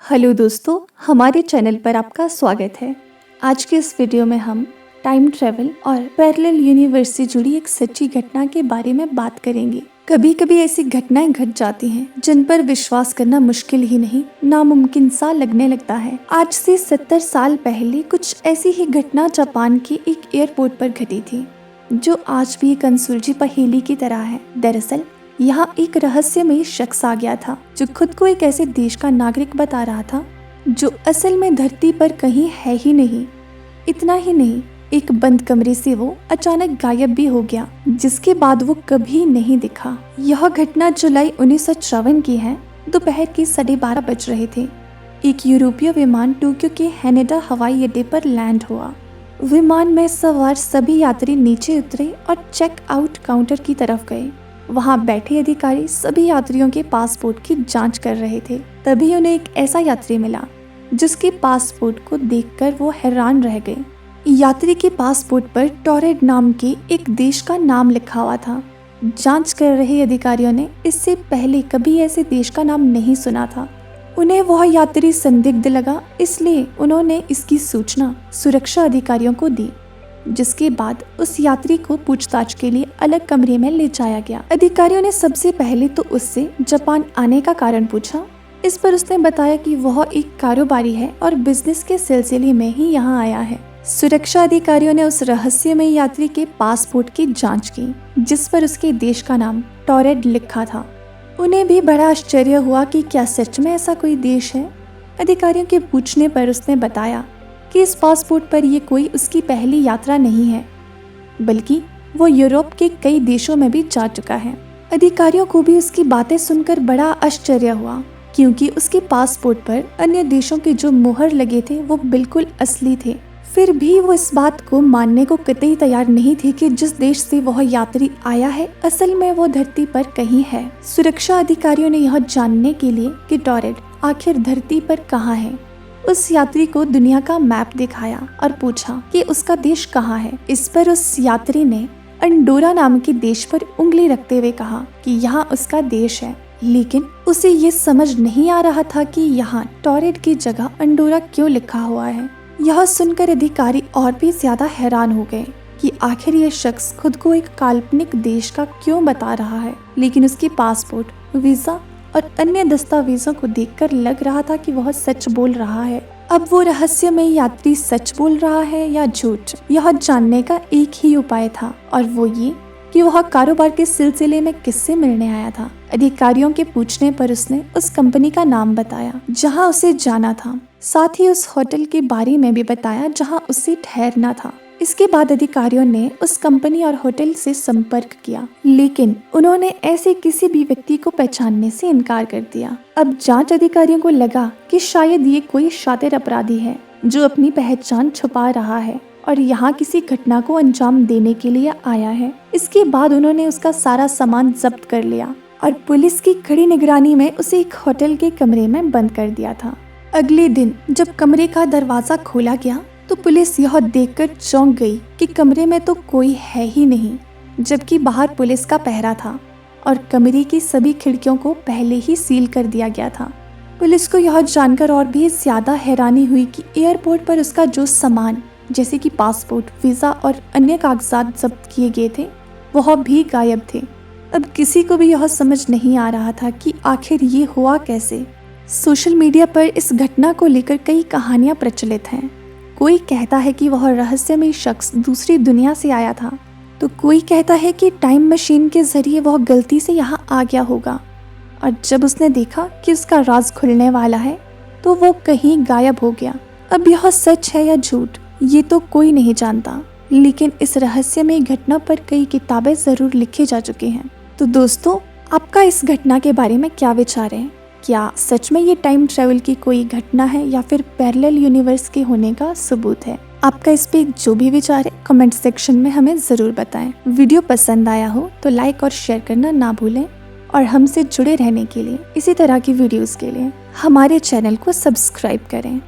Hello दोस्तों, हमारे channel पर आपका स्वागत है। आज के इस वीडियो में हम टाइम ट्रेवल और पैरेलल यूनिवर्स से जुड़ी एक सच्ची घटना के बारे में बात करेंगे। कभी कभी ऐसी घटनाएं घट जाती हैं जिन पर विश्वास करना मुश्किल ही नहीं, नामुमकिन सा लगने लगता है। आज से 70 साल पहले कुछ ऐसी ही घटना जापान के एक एयरपोर्ट पर घटी थी, जो आज भी एक अनसुलझी पहेली की तरह है। दरअसल यहाँ एक रहस्यमयी शख्स आ गया था जो खुद को एक ऐसे देश का नागरिक बता रहा था जो असल में धरती पर कहीं है ही नहीं। इतना ही नहीं, एक बंद कमरे से वो अचानक गायब भी हो गया, जिसके बाद वो कभी नहीं दिखा। यह घटना जुलाई 1954 की है। दोपहर के 12:30 बज रहे थे। एक यूरोपीय विमान टोक्यो के हैनेडा हवाई अड्डे पर लैंड हुआ। विमान में सवार सभी यात्री नीचे उतरे और चेक आउट काउंटर की तरफ गए। वहां बैठे अधिकारी सभी यात्रियों के पासपोर्ट की जांच कर रहे थे। तभी उन्हें एक ऐसा यात्री मिला जिसके पासपोर्ट को देखकर वो हैरान रह गए। यात्री के पासपोर्ट पर टॉरेड नाम के एक देश का नाम लिखा हुआ था। जांच कर रहे अधिकारियों ने इससे पहले कभी ऐसे देश का नाम नहीं सुना था। उन्हें वह यात्री संदिग्ध लगा, इसलिए उन्होंने इसकी सूचना सुरक्षा अधिकारियों को दी, जिसके बाद उस यात्री को पूछताछ के लिए अलग कमरे में ले जाया गया। अधिकारियों ने सबसे पहले तो उससे जापान आने का कारण पूछा। इस पर उसने बताया कि वह एक कारोबारी है और बिजनेस के सिलसिले में ही यहाँ आया है। सुरक्षा अधिकारियों ने उस रहस्यमय यात्री के पासपोर्ट की जांच की, जिस पर उसके देश का नाम टॉरेड लिखा था। उन्हें भी बड़ा आश्चर्य हुआ कि क्या सच में ऐसा कोई देश है। अधिकारियों के पूछने पर उसने बताया कि इस पासपोर्ट पर ये कोई उसकी पहली यात्रा नहीं है, बल्कि वो यूरोप के कई देशों में भी जा चुका है। अधिकारियों को भी उसकी बातें सुनकर बड़ा आश्चर्य हुआ, क्योंकि उसके पासपोर्ट पर अन्य देशों के जो मुहर लगे थे वो बिल्कुल असली थे। फिर भी वो इस बात को मानने को कतई तैयार नहीं थे कि जिस देश से वह यात्री आया है असल में वो धरती पर कहीं है। सुरक्षा अधिकारियों ने यह जानने के लिए कि टॉरेड आखिर धरती पर कहाँ है, उस यात्री को दुनिया का मैप दिखाया और पूछा कि उसका देश कहाँ है। इस पर उस यात्री ने अंडोरा नाम के देश पर उंगली रखते हुए कहा कि यहाँ उसका देश है, लेकिन उसे ये समझ नहीं आ रहा था कि यहाँ टॉरेड की जगह अंडोरा क्यों लिखा हुआ है। यह सुनकर अधिकारी और भी ज्यादा हैरान हो गए कि आखिर ये शख्स खुद को एक काल्पनिक देश का क्यों बता रहा है। लेकिन उसके पासपोर्ट, वीजा और अन्य दस्तावेजों को देखकर लग रहा था कि वह सच बोल रहा है। अब वो रहस्यमय यात्री सच बोल रहा है या झूठ, यह जानने का एक ही उपाय था, और वो ये कि वह कारोबार के सिलसिले में किससे मिलने आया था। अधिकारियों के पूछने पर उसने उस कंपनी का नाम बताया जहां उसे जाना था। साथ ही उस होटल के बारे में भी बताया जहां उसे ठहरना था। इसके बाद अधिकारियों ने उस कंपनी और होटल से संपर्क किया, लेकिन उन्होंने ऐसे किसी भी व्यक्ति को पहचानने से इनकार कर दिया। अब जांच अधिकारियों को लगा कि शायद ये कोई शातिर अपराधी है जो अपनी पहचान छुपा रहा है और यहाँ किसी घटना को अंजाम देने के लिए आया है। इसके बाद उन्होंने उसका सारा सामान जब्त कर लिया और पुलिस की कड़ी निगरानी में उसे एक होटल के कमरे में बंद कर दिया था। अगले दिन जब कमरे का दरवाजा खोला गया तो पुलिस यह देखकर चौंक गई कि कमरे में तो कोई है ही नहीं, जबकि बाहर पुलिस का पहरा था और कमरे की सभी खिड़कियों को पहले ही सील कर दिया गया था। पुलिस को यह जानकर और भी ज्यादा हैरानी हुई कि एयरपोर्ट पर उसका जो सामान जैसे कि पासपोर्ट, वीजा और अन्य कागजात जब्त किए गए थे वह भी गायब थे। अब किसी को भी यह समझ नहीं आ रहा था कि आखिर ये हुआ कैसे। सोशल मीडिया पर इस घटना को लेकर कई कहानियां प्रचलित हैं। कोई कहता है कि वह रहस्यमय शख्स दूसरी दुनिया से आया था, तो कोई कहता है कि टाइम मशीन के जरिए वह गलती से यहाँ आ गया होगा और जब उसने देखा कि उसका राज खुलने वाला है तो वो कहीं गायब हो गया। अब यह सच है या झूठ ये तो कोई नहीं जानता, लेकिन इस रहस्यमय घटना पर कई किताबें जरूर लिखे जा चुके हैं। तो दोस्तों, आपका इस घटना के बारे में क्या विचार है? क्या सच में ये टाइम ट्रेवल की कोई घटना है या फिर पैरेलल यूनिवर्स के होने का सबूत है? आपका इस पे जो भी विचार है कमेंट सेक्शन में हमें जरूर बताएं। वीडियो पसंद आया हो तो लाइक और शेयर करना ना भूलें, और हमसे जुड़े रहने के लिए इसी तरह की वीडियोस के लिए हमारे चैनल को सब्सक्राइब करें।